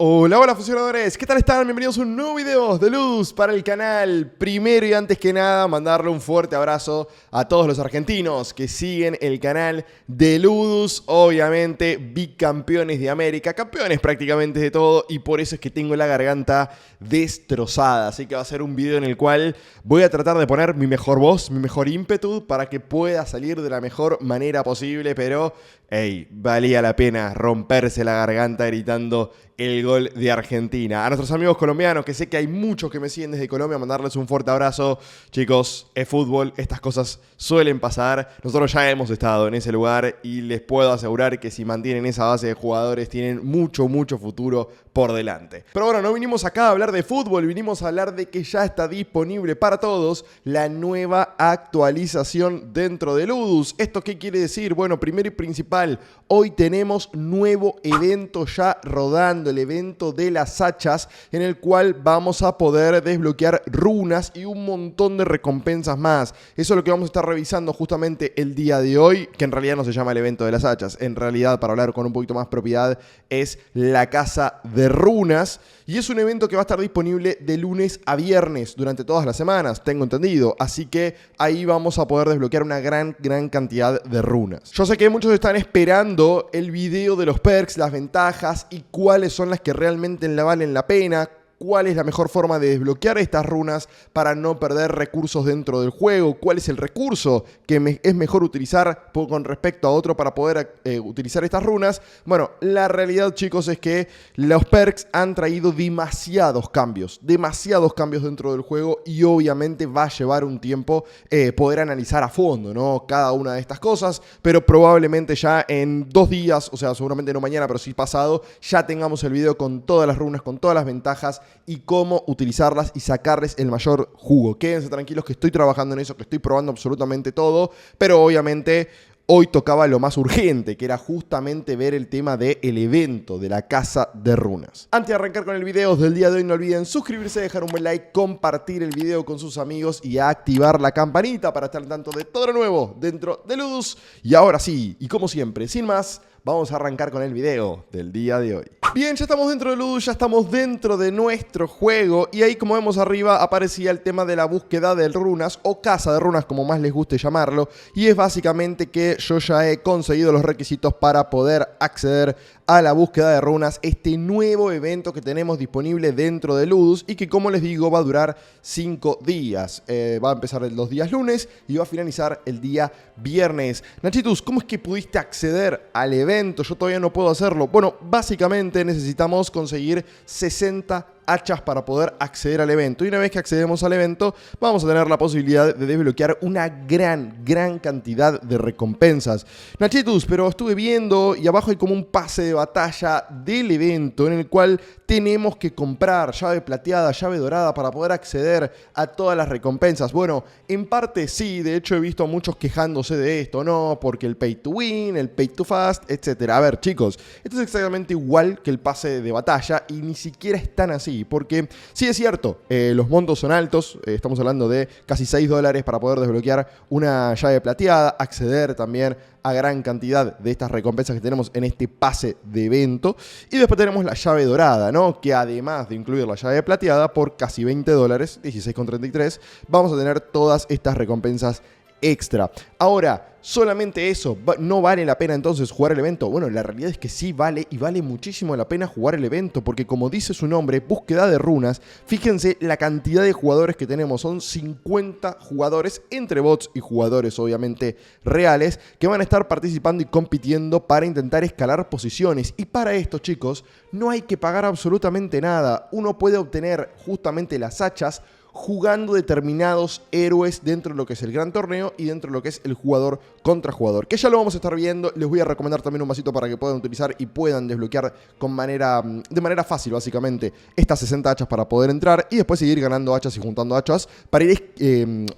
Hola, hola fusionadores, ¿qué tal están? Bienvenidos a un nuevo video de Ludus para el canal. Primero y antes que nada, mandarle un fuerte abrazo a todos los argentinos que siguen el canal de Ludus. Obviamente, bicampeones de América, campeones prácticamente de todo, y por eso es que tengo la garganta destrozada. Así que va a ser un video en el cual voy a tratar de poner mi mejor voz, mi mejor ímpetu para que pueda salir de la mejor manera posible, pero hey, valía la pena romperse la garganta gritando el gol de Argentina. A nuestros amigos colombianos, que sé que hay muchos que me siguen desde Colombia, mandarles un fuerte abrazo. Chicos, es fútbol, estas cosas suelen pasar. Nosotros ya hemos estado en ese lugar y les puedo asegurar que si mantienen esa base de jugadores tienen mucho futuro por delante. Pero bueno, no vinimos acá a hablar de fútbol, vinimos a hablar de que ya está disponible para todos la nueva actualización dentro de Ludus. ¿Esto qué quiere decir? Bueno, primero y principal, hoy tenemos nuevo evento ya rodando, el evento de las hachas, en el cual vamos a poder desbloquear runas y un montón de recompensas más. Eso es lo que vamos a estar revisando justamente el día de hoy, que en realidad no se llama el evento de las hachas. En realidad, para hablar con un poquito más propiedad, es la casa de runas. Y es un evento que va a estar disponible de lunes a viernes durante todas las semanas, tengo entendido. Así que ahí vamos a poder desbloquear una gran cantidad de runas. Yo sé que muchos están esperando el video de los perks, las ventajas y cuáles son las que realmente valen la pena. ¿Cuál es la mejor forma de desbloquear estas runas para no perder recursos dentro del juego? ¿Cuál es el recurso que es mejor utilizar con respecto a otro para poder utilizar estas runas? Bueno, la realidad, chicos, es que los perks han traído demasiados cambios dentro del juego, y obviamente va a llevar un tiempo poder analizar a fondo, ¿no?, cada una de estas cosas, pero probablemente ya en 2 días, o sea, seguramente no mañana, pero sí pasado, ya tengamos el video con todas las runas, con todas las ventajas y cómo utilizarlas y sacarles el mayor jugo. Quédense tranquilos que estoy trabajando en eso, que estoy probando absolutamente todo, pero obviamente hoy tocaba lo más urgente, que era justamente ver el tema del evento de la casa de runas. Antes de arrancar con el video del día de hoy, no olviden suscribirse, dejar un buen like, compartir el video con sus amigos y activar la campanita para estar al tanto de todo lo nuevo dentro de Ludus. Y ahora sí, y como siempre, sin más, vamos a arrancar con el video del día de hoy. Bien, ya estamos dentro de Ludus, ya estamos dentro de nuestro juego, y ahí, como vemos arriba, aparecía el tema de la búsqueda de runas o casa de runas, como más les guste llamarlo, y es básicamente que yo ya he conseguido los requisitos para poder acceder a la búsqueda de runas, este nuevo evento que tenemos disponible dentro de Ludus y que, como les digo, va a durar 5 días. Va a empezar los días lunes y va a finalizar el día viernes. Nachitus, ¿cómo es que pudiste acceder al evento? Yo todavía no puedo hacerlo. Bueno, básicamente necesitamos conseguir 60 hachas para poder acceder al evento, y una vez que accedemos al evento vamos a tener la posibilidad de desbloquear una gran cantidad de recompensas. Nachitus, pero estuve viendo y abajo hay como un pase de batalla del evento en el cual tenemos que comprar llave plateada, llave dorada para poder acceder a todas las recompensas. Bueno, en parte sí, de hecho he visto a muchos quejándose de esto, no, porque el pay to win, el pay to fast, etc. A ver, chicos, esto es exactamente igual que el pase de batalla y ni siquiera es tan así. Porque sí es cierto, los montos son altos, estamos hablando de casi $6 para poder desbloquear una llave plateada, acceder también a gran cantidad de estas recompensas que tenemos en este pase de evento. Y después tenemos la llave dorada, ¿no?, que además de incluir la llave plateada, por casi $20, 16,33, vamos a tener todas estas recompensas extra. Ahora, solamente eso, ¿no vale la pena entonces jugar el evento? Bueno, la realidad es que sí vale, y vale muchísimo la pena jugar el evento, porque como dice su nombre, búsqueda de runas, fíjense la cantidad de jugadores que tenemos, son 50 jugadores, entre bots y jugadores obviamente reales, que van a estar participando y compitiendo para intentar escalar posiciones. Y para esto, chicos, no hay que pagar absolutamente nada, uno puede obtener justamente las hachas jugando determinados héroes dentro de lo que es el gran torneo y dentro de lo que es el jugador contra jugador, que ya lo vamos a estar viendo. Les voy a recomendar también un vasito para que puedan utilizar y puedan desbloquear de manera fácil, básicamente, estas 60 hachas para poder entrar y después seguir ganando hachas y juntando hachas para ir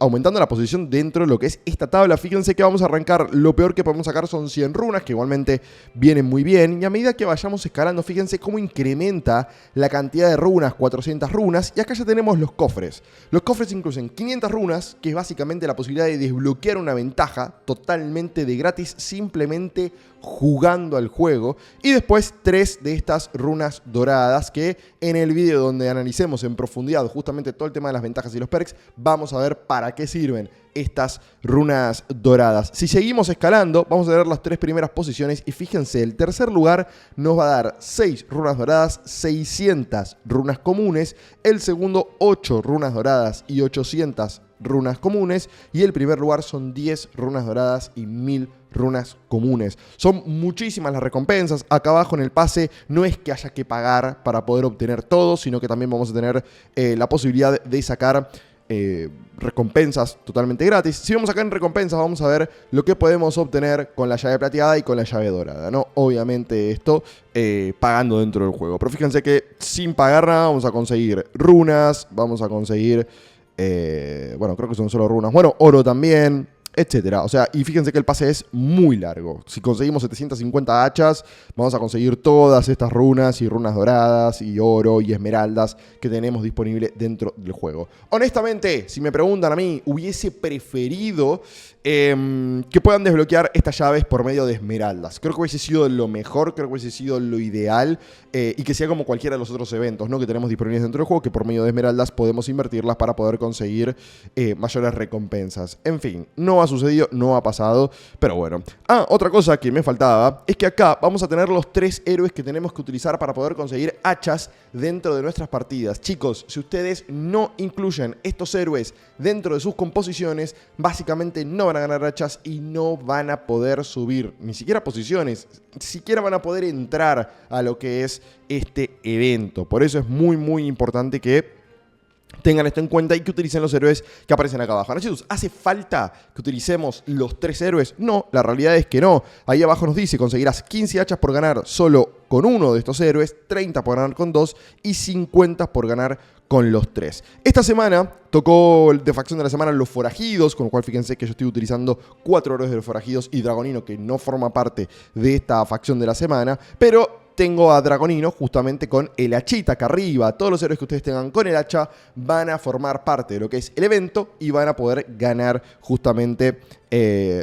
aumentando la posición dentro de lo que es esta tabla. Fíjense que vamos a arrancar, lo peor que podemos sacar son 100 runas, que igualmente vienen muy bien, y a medida que vayamos escalando, fíjense cómo incrementa la cantidad de runas, 400 runas, y acá ya tenemos los cofres. Los cofres incluyen 500 runas, que es básicamente la posibilidad de desbloquear una ventaja totalmente de gratis, simplemente jugando al juego. Y después 3 de estas runas doradas que en el video donde analicemos en profundidad justamente todo el tema de las ventajas y los perks, vamos a ver para qué sirven estas runas doradas. Si seguimos escalando, vamos a ver las 3 primeras posiciones y fíjense, el tercer lugar nos va a dar 6 runas doradas, 600 runas comunes, el segundo 8 runas doradas y 800 runas comunes, y el primer lugar son 10 runas doradas y 1000 runas comunes. Son muchísimas las recompensas. Acá abajo en el pase no es que haya que pagar para poder obtener todo, sino que también vamos a tener la posibilidad de sacar recompensas totalmente gratis. Si vamos acá en recompensas, vamos a ver lo que podemos obtener con la llave plateada y con la llave dorada, ¿no? Obviamente esto pagando dentro del juego. Pero fíjense que sin pagar nada vamos a conseguir runas, vamos a conseguir bueno, creo que son solo runas. Bueno, oro también, etcétera. O sea, y fíjense que el pase es muy largo. Si conseguimos 750 hachas, vamos a conseguir todas estas runas y runas doradas y oro y esmeraldas que tenemos disponible dentro del juego. Honestamente, si me preguntan a mí, hubiese preferido que puedan desbloquear estas llaves por medio de esmeraldas. Creo que hubiese sido lo mejor, creo que hubiese sido lo ideal, y que sea como cualquiera de los otros eventos, ¿no?, que tenemos disponibles dentro del juego, que por medio de esmeraldas podemos invertirlas para poder conseguir mayores recompensas. En fin, no ha sucedido, no ha pasado, pero bueno. Otra cosa que me faltaba es que acá vamos a tener los 3 héroes que tenemos que utilizar para poder conseguir hachas dentro de nuestras partidas. Chicos, si ustedes no incluyen estos héroes dentro de sus composiciones, básicamente no van a ganar hachas y no van a poder subir ni siquiera posiciones, ni siquiera van a poder entrar a lo que es este evento. Por eso es muy muy importante que tengan esto en cuenta y que utilicen los héroes que aparecen acá abajo. Chicos, ¿hace falta que utilicemos los 3 héroes? No, la realidad es que no. Ahí abajo nos dice, conseguirás 15 hachas por ganar solo con uno de estos héroes, 30 por ganar con 2 y 50 por ganar con los 3. Esta semana tocó de facción de la semana los forajidos, con lo cual fíjense que yo estoy utilizando 4 héroes de los forajidos y Dragonino, que no forma parte de esta facción de la semana, pero tengo a Dragonino justamente con el hachita acá arriba. Todos los héroes que ustedes tengan con el hacha van a formar parte de lo que es el evento y van a poder ganar justamente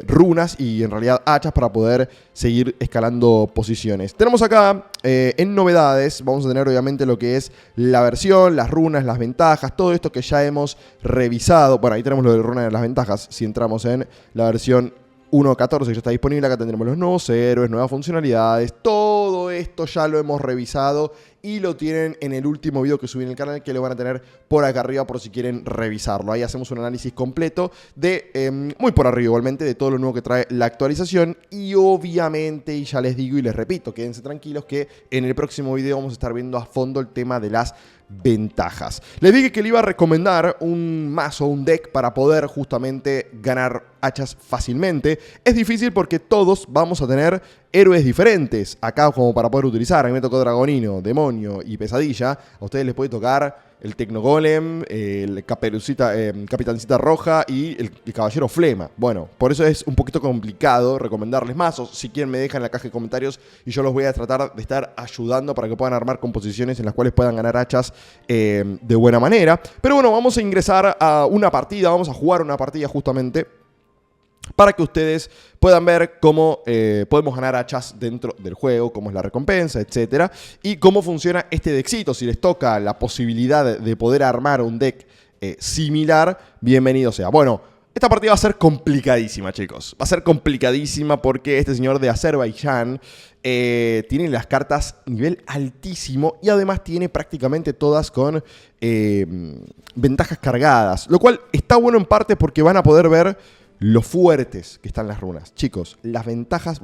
runas y en realidad hachas para poder seguir escalando posiciones. Tenemos acá en novedades, vamos a tener obviamente lo que es la versión, las runas, las ventajas, todo esto que ya hemos revisado. Bueno, ahí tenemos lo de runas y las ventajas. Si entramos en la versión 1.14 que ya está disponible, acá tendremos los nuevos héroes, nuevas funcionalidades, todo esto ya lo hemos revisado y lo tienen en el último video que subí en el canal, que lo van a tener por acá arriba por si quieren revisarlo. Ahí hacemos un análisis completo de, muy por arriba igualmente, de todo lo nuevo que trae la actualización y obviamente, y ya les digo y les repito, quédense tranquilos que en el próximo video vamos a estar viendo a fondo el tema de las ventajas. Les dije que le iba a recomendar un mazo, un deck para poder justamente ganar hachas fácilmente. Es difícil porque todos vamos a tener héroes diferentes acá como para poder utilizar. A mí me tocó Dragonino, Demonio y Pesadilla. A ustedes les puede tocar el Tecnogolem, el Capitancita Roja y el Caballero Flema. Bueno, por eso es un poquito complicado recomendarles mazos. Si quieren me dejan en la caja de comentarios y yo los voy a tratar de estar ayudando para que puedan armar composiciones en las cuales puedan ganar hachas de buena manera. Pero bueno, vamos a ingresar a una partida, vamos a jugar una partida justamente para que ustedes puedan ver cómo podemos ganar hachas dentro del juego, cómo es la recompensa, etcétera, y cómo funciona este deckcito. Si les toca la posibilidad de poder armar un deck similar, bienvenido sea. Bueno, esta partida va a ser complicadísima, chicos. Va a ser complicadísima porque este señor de Azerbaiyán tiene las cartas nivel altísimo y además tiene prácticamente todas con ventajas cargadas, lo cual está bueno en parte porque van a poder ver lo fuertes que están las runas. Chicos, las ventajas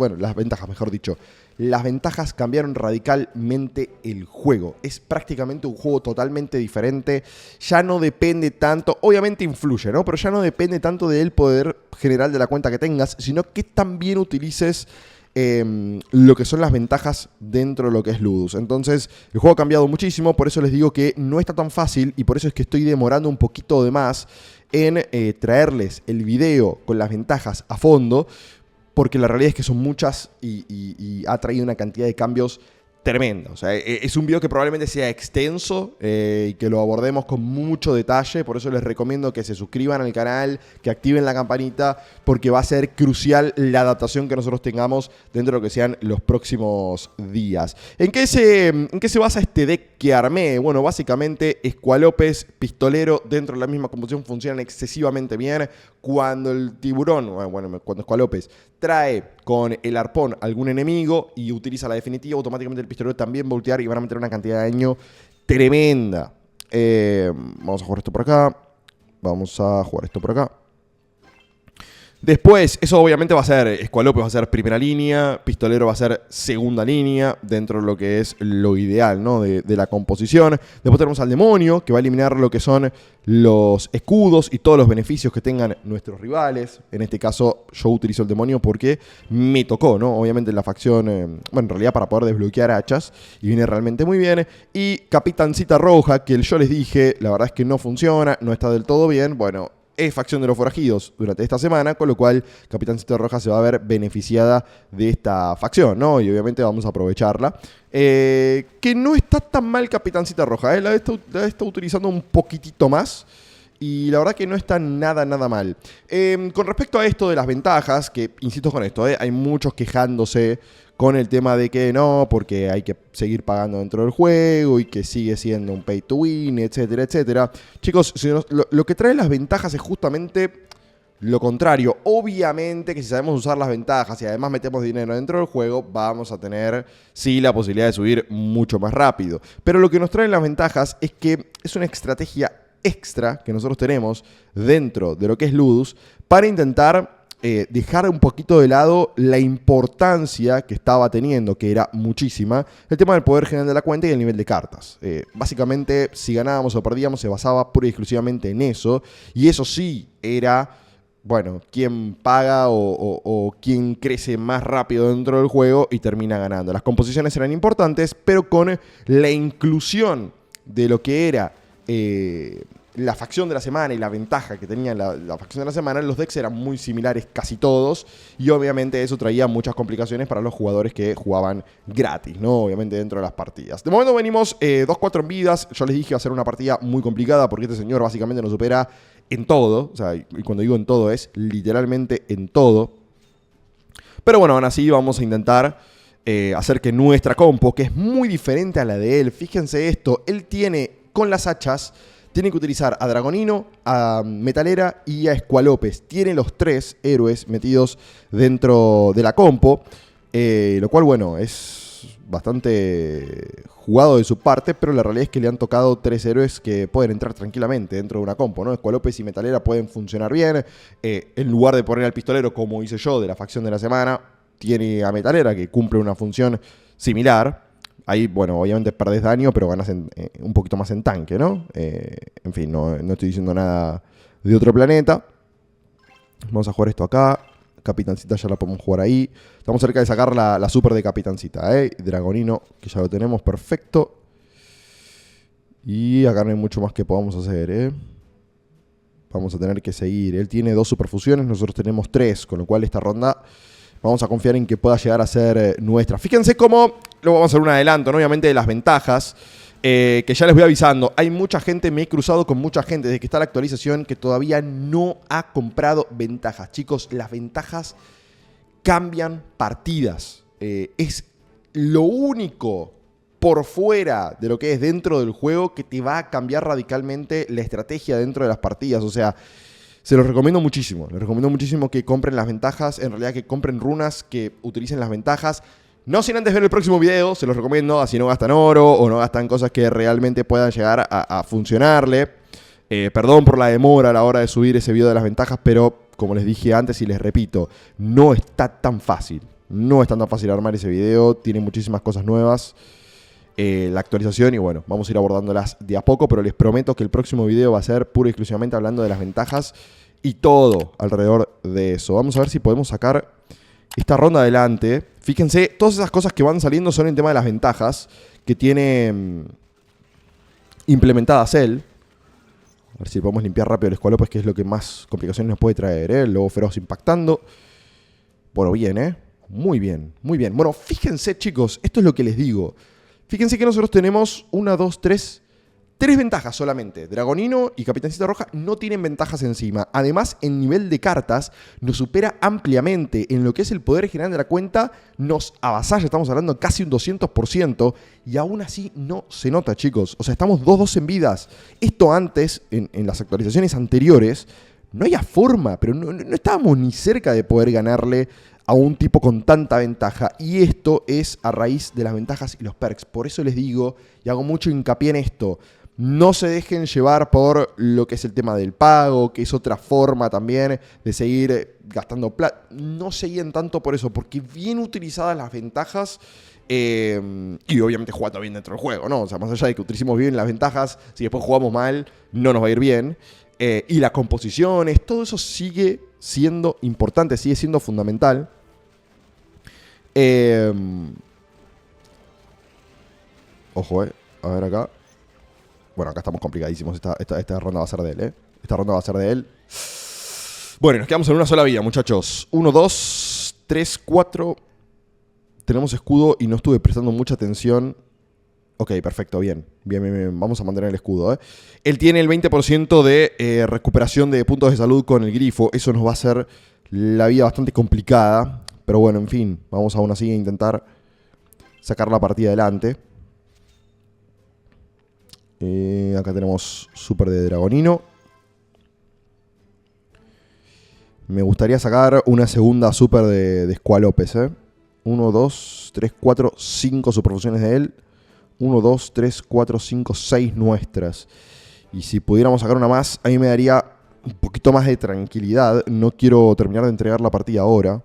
cambiaron radicalmente el juego. Es prácticamente un juego totalmente diferente. Ya no depende tanto, obviamente influye, ¿no? Pero ya no depende tanto del poder general de la cuenta que tengas, sino que también utilices lo que son las ventajas dentro de lo que es Ludus. Entonces, el juego ha cambiado muchísimo, por eso les digo que no está tan fácil y por eso es que estoy demorando un poquito de más en traerles el video con las ventajas a fondo, porque la realidad es que son muchas y ha traído una cantidad de cambios tremenda. O sea, es un video que probablemente sea extenso y que lo abordemos con mucho detalle. Por eso les recomiendo que se suscriban al canal, que activen la campanita, porque va a ser crucial la adaptación que nosotros tengamos dentro de lo que sean los próximos días. ¿En qué se basa este deck que armé? Bueno, básicamente Escualopes, Pistolero dentro de la misma composición funcionan excesivamente bien. Cuando el tiburón, bueno, cuando Escualopes trae con el arpón algún enemigo y utiliza la definitiva, automáticamente el pistolero también va a ultear y van a meter una cantidad de daño tremenda. Vamos a jugar esto por acá. Vamos a jugar esto por acá. Después, eso obviamente va a ser, Escualopes va a ser primera línea, Pistolero va a ser segunda línea, dentro de lo que es lo ideal, ¿no? de la composición. Después tenemos al demonio, que va a eliminar lo que son los escudos y todos los beneficios que tengan nuestros rivales. En este caso, yo utilizo el demonio porque me tocó, ¿no? Obviamente en la facción, bueno, en realidad para poder desbloquear hachas, y viene realmente muy bien. Y Capitancita Roja, que yo les dije, la verdad es que no funciona, no está del todo bien, bueno, es facción de los forajidos durante esta semana, con lo cual Capitancita Roja se va a ver beneficiada de esta facción, ¿no? Y obviamente vamos a aprovecharla. Que no está tan mal Capitancita Roja, la está utilizando un poquitito más. Y la verdad que no está nada mal. Con respecto a esto de las ventajas, que insisto con esto, hay muchos quejándose con el tema de que no, porque hay que seguir pagando dentro del juego y que sigue siendo un pay to win, etcétera, etcétera. Chicos, lo que trae las ventajas es justamente lo contrario. Obviamente que si sabemos usar las ventajas y además metemos dinero dentro del juego, vamos a tener, sí, la posibilidad de subir mucho más rápido. Pero lo que nos traen las ventajas es que es una estrategia extra que nosotros tenemos dentro de lo que es Ludus para intentar dejar un poquito de lado la importancia que estaba teniendo, que era muchísima, el tema del poder general de la cuenta y el nivel de cartas. Básicamente, si ganábamos o perdíamos, se basaba pura y exclusivamente en eso, y eso sí era, bueno, quién paga o quién crece más rápido dentro del juego y termina ganando. Las composiciones eran importantes, pero con la inclusión de lo que era la facción de la semana y la ventaja que tenía la facción de la semana, los decks eran muy similares casi todos, y obviamente eso traía muchas complicaciones para los jugadores que jugaban gratis, ¿no? Obviamente dentro de las partidas. De momento venimos 2-4 en vidas. Yo les dije que va a ser una partida muy complicada porque este señor básicamente nos supera en todo. O sea, y cuando digo en todo es literalmente en todo. Pero bueno, aún así vamos a intentar hacer que nuestra compo, que es muy diferente a la de él, fíjense esto, él tiene con las hachas, tiene que utilizar a Dragonino, a Metalera y a Escualopes. Tiene los 3 héroes metidos dentro de la compo, lo cual, bueno, es bastante jugado de su parte, pero la realidad es que le han tocado 3 héroes que pueden entrar tranquilamente dentro de una compo, ¿no? Escualopes y Metalera pueden funcionar bien. En lugar de poner al pistolero, como hice yo, de la facción de la semana, tiene a Metalera, que cumple una función similar. Ahí, bueno, obviamente perdés daño, pero ganas un poquito más en tanque, ¿no? En fin, no estoy diciendo nada de otro planeta. Vamos a jugar esto acá. Capitancita ya la podemos jugar ahí. Estamos cerca de sacar la super de Capitancita, Dragonino, que ya lo tenemos, perfecto. Y acá no hay mucho más que podamos hacer, Vamos a tener que seguir. Él tiene 2 superfusiones, nosotros tenemos 3, con lo cual esta ronda vamos a confiar en que pueda llegar a ser nuestra. Fíjense cómo, luego vamos a hacer un adelanto, ¿no? Obviamente de las ventajas, que ya les voy avisando. Hay mucha gente, me he cruzado con mucha gente desde que está la actualización que todavía no ha comprado ventajas. Chicos, las ventajas cambian partidas. Es lo único por fuera de lo que es dentro del juego que te va a cambiar radicalmente la estrategia dentro de las partidas. O sea, se los recomiendo muchísimo. Les recomiendo muchísimo que compren las ventajas. En realidad que compren runas, que utilicen las ventajas. No sin antes ver el próximo video. Se los recomiendo. Así no gastan oro o no gastan cosas que realmente puedan llegar a funcionarle. Perdón por la demora a la hora de subir ese video de las ventajas. Pero como les dije antes y les repito, no está tan fácil. No es tan fácil armar ese video. Tiene muchísimas cosas nuevas. La actualización y bueno, vamos a ir abordándolas de a poco, pero les prometo que el próximo video va a ser pura y exclusivamente hablando de las ventajas y todo alrededor de eso. Vamos a ver si podemos sacar esta ronda adelante. Fíjense, todas esas cosas que van saliendo son el tema de las ventajas que tiene implementadas él. A ver si podemos limpiar rápido el Escualopes, que es lo que más complicaciones nos puede traer, El lobo feroz impactando. Bueno, bien, Muy bien, muy bien. Bueno, fíjense, chicos, esto es lo que les digo. Fíjense que nosotros tenemos 1, 2, 3 ventajas solamente. Dragonino y Capitancita Roja no tienen ventajas encima. Además, en nivel de cartas, nos supera ampliamente. En lo que es el poder general de la cuenta, nos avasalla. Estamos hablando casi un 200%. Y aún así no se nota, chicos. O sea, estamos 2-2 en vidas. Esto antes, en las actualizaciones anteriores, no había forma. Pero no estábamos ni cerca de poder ganarle a un tipo con tanta ventaja. Y esto es a raíz de las ventajas y los perks. Por eso les digo, y hago mucho hincapié en esto, no se dejen llevar por lo que es el tema del pago, que es otra forma también de seguir gastando plata. No se guíen tanto por eso, porque bien utilizadas las ventajas, y obviamente jugando bien dentro del juego, ¿no? O sea, más allá de que utilicemos bien las ventajas, si después jugamos mal, no nos va a ir bien. Y las composiciones, todo eso sigue siendo importante, sigue siendo fundamental. Ojo, a ver acá. Bueno, acá estamos complicadísimos. Esta ronda va a ser de él, Esta ronda va a ser de él. Bueno, nos quedamos en una sola vida, muchachos. 1, 2, 3, 4. Tenemos escudo y no estuve prestando mucha atención. Ok, perfecto, bien. Bien. Vamos a mantener el escudo, Él tiene el 20% de recuperación de puntos de salud con el grifo. Eso nos va a hacer la vida bastante complicada. Pero bueno, en fin. Vamos aún así a intentar sacar la partida adelante. Acá tenemos super de Dragonino. Me gustaría sacar una segunda super de Squalopes, 1, 2, 3, 4, 5 superfusiones de él. 1, 2, 3, 4, 5, 6 nuestras. Y si pudiéramos sacar una más, a mí me daría un poquito más de tranquilidad. No quiero terminar de entregar la partida ahora.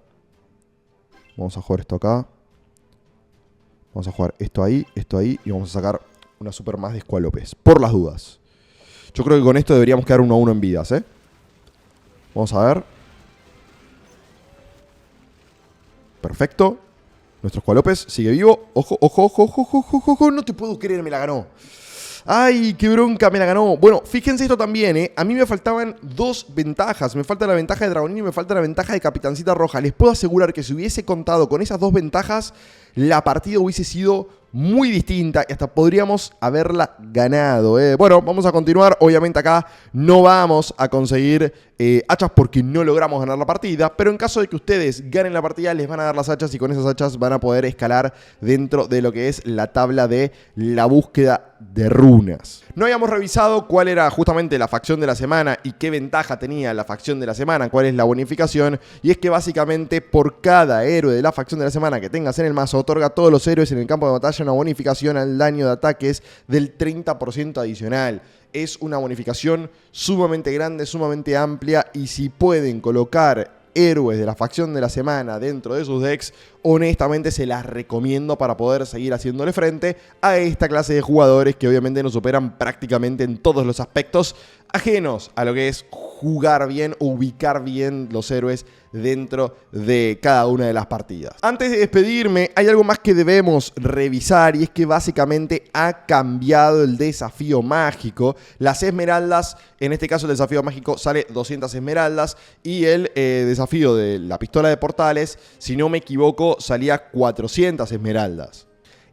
Vamos a jugar esto acá. Vamos a jugar esto ahí y vamos a sacar una super más de Squalopes, por las dudas. Yo creo que con esto deberíamos quedar 1-1 en vidas, Vamos a ver. Perfecto. Nuestro Squalopes sigue vivo. Ojo. No te puedo creer, me la ganó. ¡Ay, qué bronca! Me la ganó. Bueno, fíjense esto también, A mí me faltaban 2 ventajas. Me falta la ventaja de Dragonino y me falta la ventaja de Capitancita Roja. Les puedo asegurar que si hubiese contado con esas 2 ventajas, la partida hubiese sido muy distinta y hasta podríamos haberla ganado, Bueno, vamos a continuar. Obviamente acá no vamos a conseguir hachas porque no logramos ganar la partida, pero en caso de que ustedes ganen la partida, les van a dar las hachas y con esas hachas van a poder escalar dentro de lo que es la tabla de la búsqueda de runas. No habíamos revisado cuál era justamente la facción de la semana y qué ventaja tenía la facción de la semana, cuál es la bonificación, y es que básicamente por cada héroe de la facción de la semana que tengas en el mazo, otorga a todos los héroes en el campo de batalla una bonificación al daño de ataques del 30% adicional. Es una bonificación sumamente grande, sumamente amplia, y si pueden colocar héroes de la facción de la semana dentro de sus decks, honestamente se las recomiendo para poder seguir haciéndole frente a esta clase de jugadores que obviamente nos superan prácticamente en todos los aspectos ajenos a lo que es jugar bien, ubicar bien los héroes dentro de cada una de las partidas. Antes de despedirme, hay algo más que debemos revisar, y es que básicamente ha cambiado el desafío mágico. Las esmeraldas, en este caso el desafío mágico sale 200 esmeraldas, y el desafío de la pistola de portales, si no me equivoco, salía 400 esmeraldas.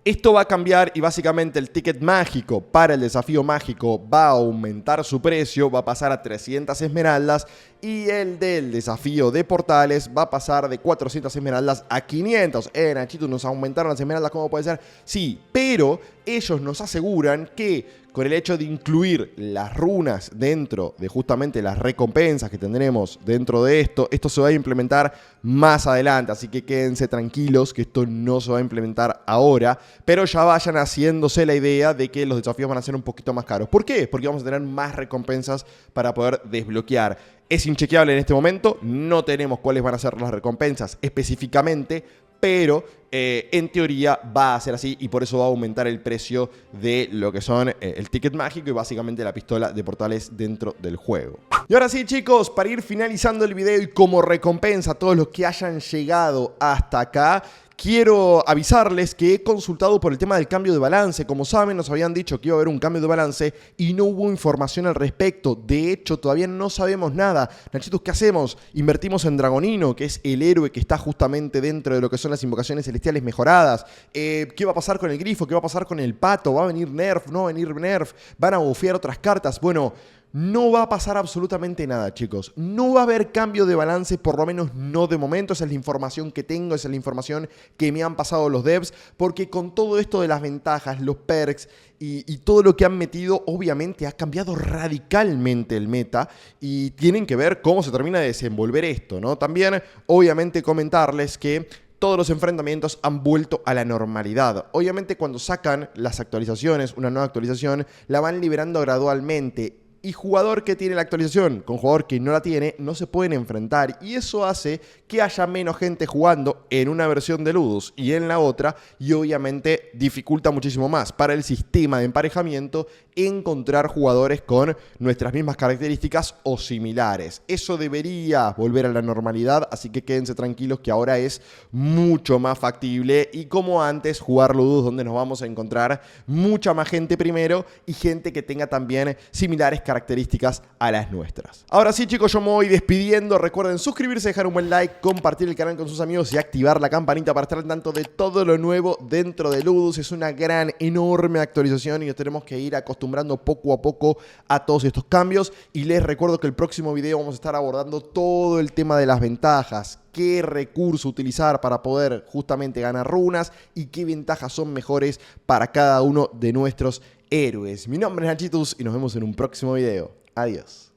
Esto va a cambiar y básicamente el ticket mágico para el desafío mágico va a aumentar su precio, va a pasar a 300 esmeraldas, y el del desafío de portales va a pasar de 400 esmeraldas a 500. Nachito, ¿nos aumentaron las esmeraldas? ¿Cómo puede ser? Sí, pero ellos nos aseguran que con el hecho de incluir las runas dentro de justamente las recompensas que tendremos dentro de esto, esto se va a implementar más adelante, así que quédense tranquilos que esto no se va a implementar ahora, pero ya vayan haciéndose la idea de que los desafíos van a ser un poquito más caros. ¿Por qué? Porque vamos a tener más recompensas para poder desbloquear. Es inchequeable en este momento, no tenemos cuáles van a ser las recompensas específicamente, pero en teoría va a ser así, y por eso va a aumentar el precio de lo que son el ticket mágico y básicamente la pistola de portales dentro del juego. Y ahora sí, chicos, para ir finalizando el video y como recompensa a todos los que hayan llegado hasta acá, quiero avisarles que he consultado por el tema del cambio de balance. Como saben, nos habían dicho que iba a haber un cambio de balance y no hubo información al respecto. De hecho, todavía no sabemos nada. Nachitos, ¿qué hacemos? Invertimos en Dragonino, que es el héroe que está justamente dentro de lo que son las invocaciones celestiales mejoradas. ¿Qué va a pasar con el grifo? ¿Qué va a pasar con el pato? ¿Va a venir nerf? ¿No va a venir nerf? ¿Van a bufear otras cartas? Bueno, no va a pasar absolutamente nada, chicos. No va a haber cambio de balance, por lo menos no de momento. Esa es la información que tengo, esa es la información que me han pasado los devs, porque con todo esto de las ventajas, los perks y todo lo que han metido, obviamente ha cambiado radicalmente el meta y tienen que ver cómo se termina de desenvolver esto, ¿no? También, obviamente, comentarles que todos los enfrentamientos han vuelto a la normalidad. Obviamente, cuando sacan las actualizaciones, una nueva actualización, la van liberando gradualmente. Y jugador que tiene la actualización con jugador que no la tiene, no se pueden enfrentar. Y eso hace que haya menos gente jugando en una versión de Ludus y en la otra. Y obviamente dificulta muchísimo más para el sistema de emparejamiento encontrar jugadores con nuestras mismas características o similares. Eso debería volver a la normalidad, así que quédense tranquilos que ahora es mucho más factible. Y como antes, jugar Ludus donde nos vamos a encontrar mucha más gente primero y gente que tenga también similares características a las nuestras. Ahora sí, chicos, yo me voy despidiendo. Recuerden suscribirse, dejar un buen like, compartir el canal con sus amigos y activar la campanita para estar al tanto de todo lo nuevo dentro de Ludus. Es una gran, enorme actualización y nos tenemos que ir acostumbrando poco a poco a todos estos cambios. Y les recuerdo que el próximo video vamos a estar abordando todo el tema de las ventajas, qué recurso utilizar para poder justamente ganar runas y qué ventajas son mejores para cada uno de nuestros héroes. Mi nombre es Nachitus y nos vemos en un próximo video. Adiós.